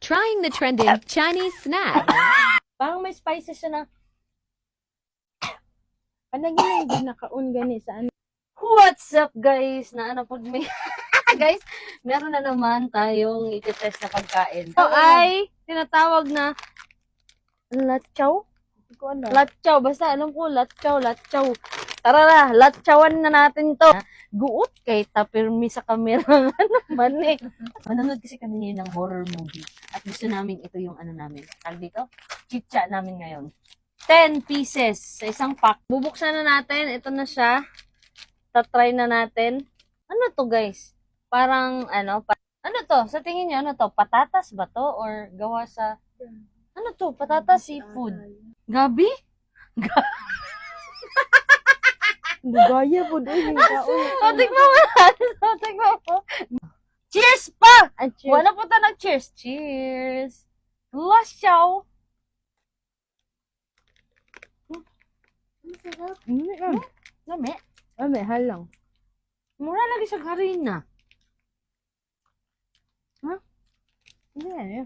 Trying the trending Chinese snack. Parang may spices siya na. Panagin hindi nakaun gani sa ano. What's up guys? Na ano pag may guys, meron na naman tayong i-test na pagkain. Ito ay tinatawag na latchaw. Hindi ko alam. Latchaw, basta alam ko latchaw. Tara na, latchawan na natin to. Guot kay tapirmi sa kamera naman eh. Manonood kasi kami ng horror movie at gusto namin ito yung ano namin. Tag dito, chicha namin ngayon. 10 pieces sa isang pack. Bubuksan na natin. Ito na siya. Tatry na natin. Ano to guys? Parang ano to? Sa tingin niyo ano to? Patatas ba to? Or gawa sa ano to? Patatas seafood. Gabi? Gaya po doon yung kaun. Tignan mo. Cheers pa! Ang cheers. Wala po ta nag-cheers. Cheers! Lasyaw! Lami. Ame, halang. Mura lagi sa harina. Hindi eh.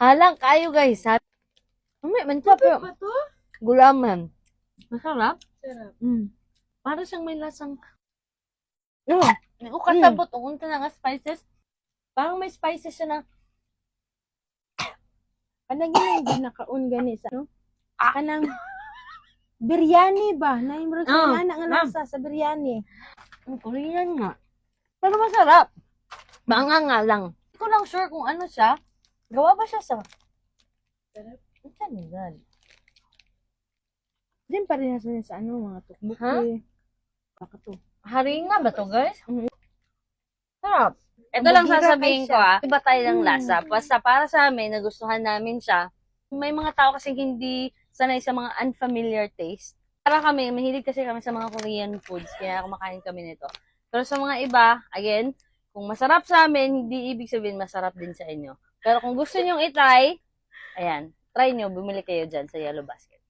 Halang kayo guys. Lami, mancha pero to? gulaman. Masarap. Sarap. Para siyang may lasang Oh, kasabot unta na nga spices. Parang may spices siya na panagin hindi nakaun gani sa ano. Kanang biryani ba? Naimro sa anak nga lasa sa biryani. Korean nga. Pero masarap. Banga nga lang. Hindi ko lang sure kung ano siya. Gawa ba siya sa Sarap. Ano siya nilal? Din pa rin sa ano, mga tukbuk Ha? eh. Baka to. Haringa ba to guys? Mhm. Sarap. Ito lang Bahira sasabihin kayo ko iba tayo ng lasa. Basta para sa amin, nagustuhan namin siya. May mga tao kasi hindi sanay sa mga unfamiliar taste. Para kami, mahilig kasi kami sa mga Korean foods, kaya kumakain kami nito. Pero sa mga iba, again, kung masarap sa amin, hindi ibig sabihin masarap din sa inyo. Pero kung gusto nyong itry, ayan, try nyo, bumili kayo dyan sa Yellow Basket.